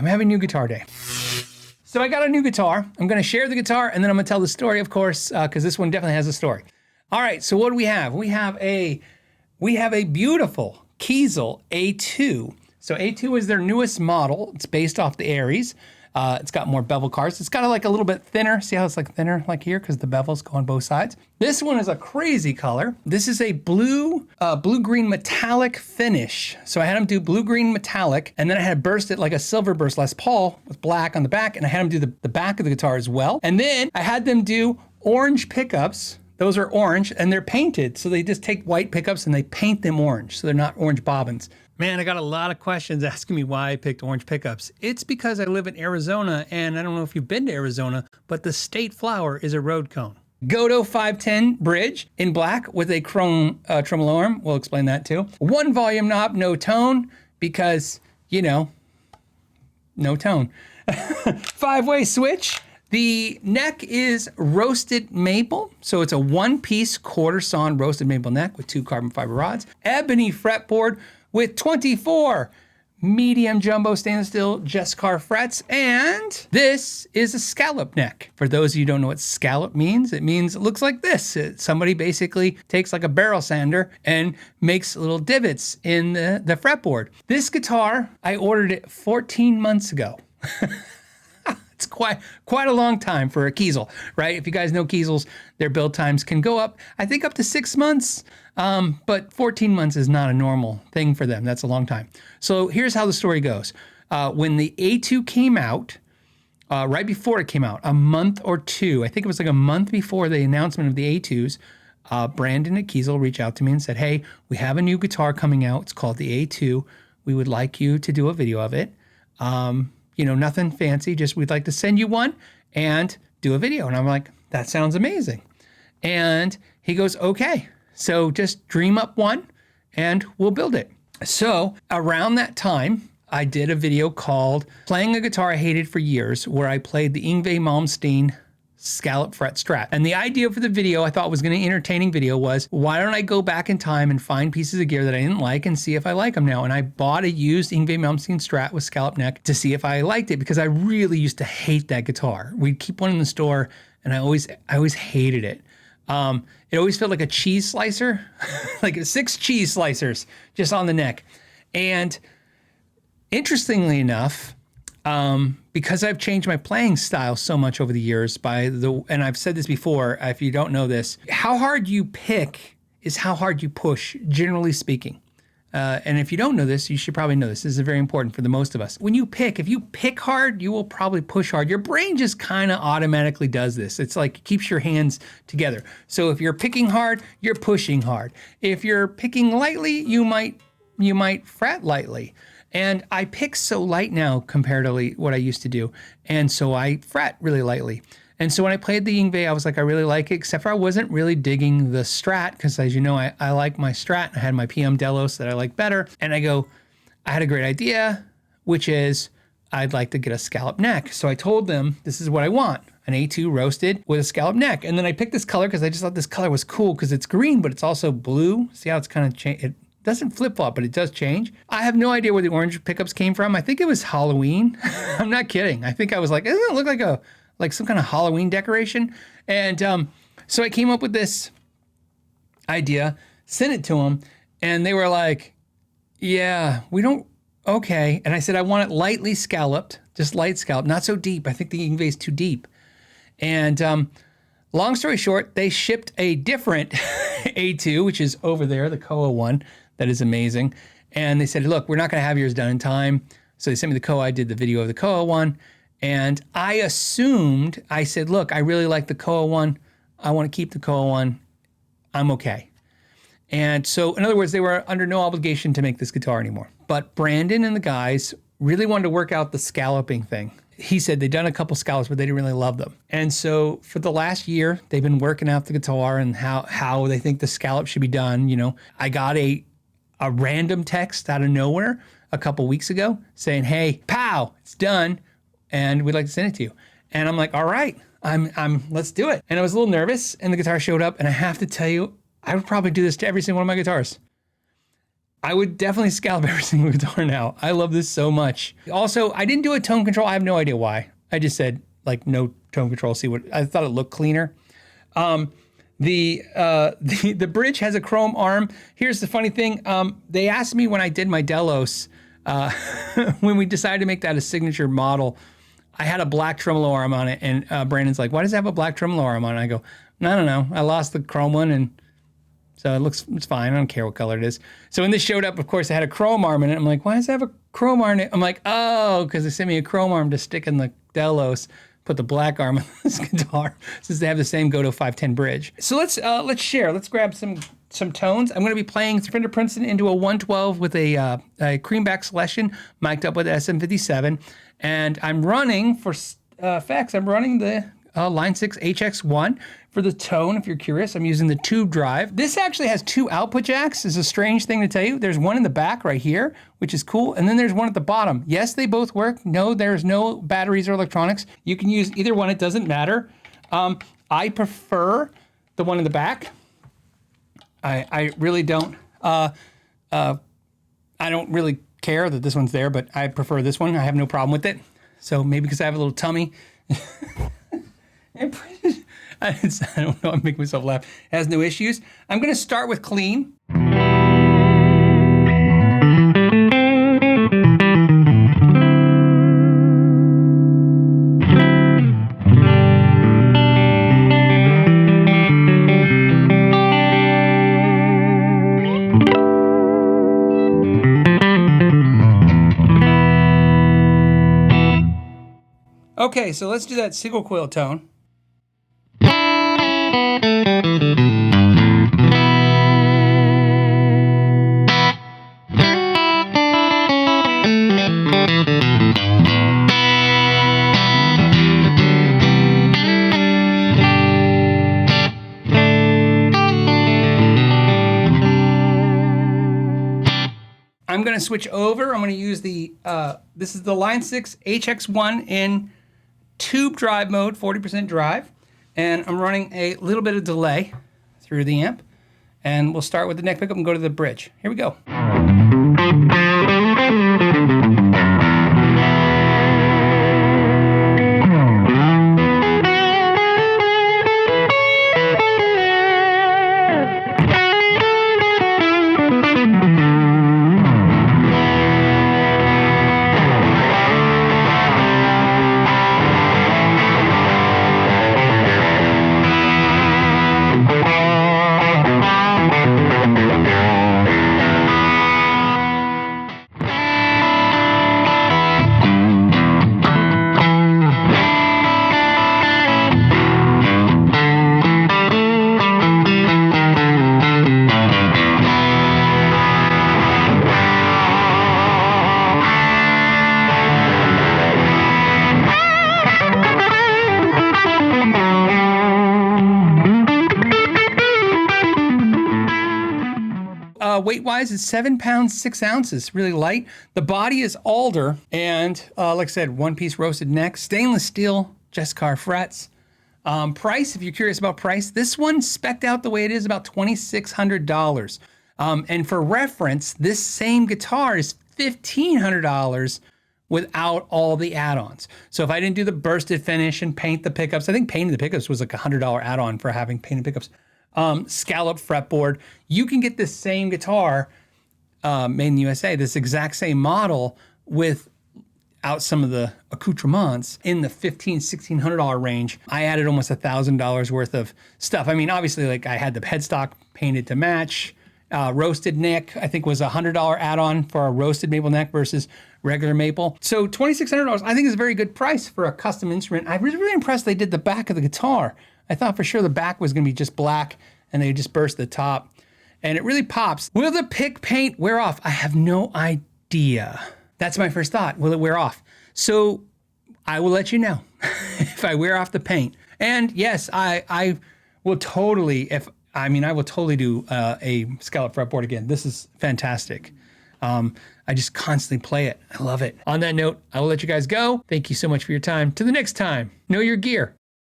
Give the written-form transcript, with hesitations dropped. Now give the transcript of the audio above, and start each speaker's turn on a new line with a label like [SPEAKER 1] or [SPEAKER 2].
[SPEAKER 1] I'm having new guitar day. So I got a new guitar. I'm gonna share the guitar and then I'm gonna tell the story, of course, because this one definitely has a story. All right, so what do we have? We have a beautiful Kiesel A2. So A2 is their newest model. It's based off the Aries. It's got more bevel cards. It's got like a little bit thinner. See how it's like thinner like here because the bevels go on both sides. This one is a crazy color. This is a blue-green metallic finish. So I had them do blue-green metallic and then I had burst it like a silver burst Les Paul with black on the back and I had them do the back of the guitar as well. And then I had them do orange pickups. Those are orange and they're painted. So they just take white pickups and they paint them orange. So they're not orange bobbins. Man, I got a lot of questions asking me why I picked orange pickups. It's because I live in Arizona and I don't know if you've been to Arizona, but the state flower is a road cone. Godo 510 bridge in black with a chrome tremolo arm. We'll explain that too. One volume knob, no tone because, you know, no tone. 5-way switch. The neck is roasted maple, so it's a one-piece quarter sawn roasted maple neck with 2 carbon fiber rods. Ebony fretboard with 24 medium jumbo stainless steel Jessicar frets, and this is a scallop neck. For those of you who don't know what scallop means, it means it looks like this. Somebody basically takes like a barrel sander and makes little divots in the fretboard. This guitar, I ordered it 14 months ago. It's quite a long time for a Kiesel, right? If you guys know Kiesels, their build times can go up, I think up to 6 months, but 14 months is not a normal thing for them. That's a long time. So here's how the story goes. When the A2 came out, right before it came out, a month or two, I think it was like a month before the announcement of the A2s, Brandon at Kiesel reached out to me and said, hey, we have a new guitar coming out. It's called the A2. We would like you to do a video of it. You know, nothing fancy, just we'd like to send you one and do a video. And I'm like, that sounds amazing. And he goes, okay, so just dream up one and we'll build it. So around that time, I did a video called Playing a Guitar I Hated for Years, where I played the Yngwie Malmsteen Scalloped fret Strat. And the idea for the video I thought was going to be an entertaining video was, why don't I go back in time and find pieces of gear that I didn't like and see if I like them now? And I bought a used Yngwie Malmsteen Strat with scallop neck to see if I liked it, because I really used to hate that guitar. We'd keep one in the store and I always hated it. It always felt like a cheese slicer, like 6 cheese slicers just on the neck. And interestingly enough, because I've changed my playing style so much over the years and I've said this before, if you don't know this, how hard you pick is how hard you push, generally speaking. And if you don't know this, you should probably know this. This is very important for the most of us. When you pick, if you pick hard, you will probably push hard. Your brain just kind of automatically does this. It's like keeps your hands together. So if you're picking hard, you're pushing hard. If you're picking lightly, you might fret lightly. And I pick so light now comparatively what I used to do. And so I fret really lightly. And so when I played the Yngwie, I was like, I really like it, except for I wasn't really digging the Strat, because as you know, I like my Strat. I had my PM Delos that I like better. And I had a great idea, which is I'd like to get a scallop neck. So I told them, this is what I want, an A2 roasted with a scallop neck. And then I picked this color because I just thought this color was cool because it's green, but it's also blue. See how it's kind of changed? It doesn't flip-flop, but it does change. I have no idea where the orange pickups came from. I think it was Halloween. I'm not kidding. I think I was like, doesn't it look like some kind of Halloween decoration? And so I came up with this idea, sent it to them, and they were like, yeah, we don't, okay. And I said, I want it lightly scalloped, just light scalloped, not so deep. I think the Yngwie is too deep. And long story short, they shipped a different A2, which is over there, the Koa one. That is amazing. And they said, look, we're not going to have yours done in time. So they sent me the Koa. I did the video of the Koa one. And I said, look, I really like the Koa one. I want to keep the Koa one. I'm okay. And so, in other words, they were under no obligation to make this guitar anymore. But Brandon and the guys really wanted to work out the scalloping thing. He said they'd done a couple scallops, but they didn't really love them. And so for the last year, they've been working out the guitar and how they think the scallop should be done. You know, I got a random text out of nowhere a couple weeks ago saying, hey, pow, it's done. And we'd like to send it to you. And I'm like, all right, let's do it. And I was a little nervous and the guitar showed up, and I have to tell you, I would probably do this to every single one of my guitars. I would definitely scallop every single guitar now. I love this so much. Also, I didn't do a tone control. I have no idea why. I just said like no tone control. See what I thought it looked cleaner. The bridge has a chrome arm. Here's the funny thing. They asked me when I did my Delos, when we decided to make that a signature model, I had a black tremolo arm on it, and Brandon's like, "Why does it have a black tremolo arm on it?" I go, "I don't know. I lost the chrome one, and so it's fine. I don't care what color it is." So when this showed up, of course, it had a chrome arm in it. I'm like, "Why does it have a chrome arm in it?" I'm like, "Oh, because they sent me a chrome arm to stick in the Delos." Put the black arm on this guitar since they have the same Goto 510 bridge. So let's share. Let's grab some tones. I'm going to be playing Fender Princeton into a 112 with a creamback selection, mic'd up with SM57, and I'm running for effects. I'm running the Line 6 HX1 for the tone. If you're curious, I'm using the tube drive. This actually has 2 output jacks. It's a strange thing to tell you. There's one in the back right here, which is cool, and then there's one at the bottom. Yes, they both work. No, there's no batteries or electronics. You can use either one. It doesn't matter. I prefer the one in the back. I really don't. I don't really care that this one's there, but I prefer this one. I have no problem with it. So maybe because I have a little tummy. I don't know, I'm making myself laugh. It has no issues. I'm going to start with clean. Okay, so let's do that single coil tone. I'm going to switch over. I'm going to use the, this is the Line 6 HX1 in tube drive mode, 40% drive. And I'm running a little bit of delay through the amp. And we'll start with the neck pickup and go to the bridge. Here we go. Weight-wise, it's 7 pounds, 6 ounces, really light. The body is alder, and like I said, one-piece roasted neck, stainless steel Jessicar frets. Price, if you're curious about price, this one spec'd out the way it is about $2,600. And for reference, this same guitar is $1,500 without all the add-ons. So if I didn't do the bursted finish and paint the pickups, I think painting the pickups was like a $100 add-on for having painted pickups. Scalloped fretboard. You can get this same guitar made in the USA, this exact same model without some of the accoutrements in the $1,500, $1,600 range. I added almost $1,000 worth of stuff. I mean, obviously, like I had the headstock painted to match. Roasted neck, I think, was a $100 add-on for a roasted maple neck versus regular maple. So $2,600, I think, is a very good price for a custom instrument. I was really impressed they did the back of the guitar. I thought for sure the back was going to be just black and they just burst the top. And it really pops. Will the pick paint wear off? I have no idea. That's my first thought. Will it wear off? So I will let you know if I wear off the paint. And yes, I will totally, I will totally do a scallop fretboard again. This is fantastic. I just constantly play it. I love it. On that note, I will let you guys go. Thank you so much for your time. To the next time, know your gear.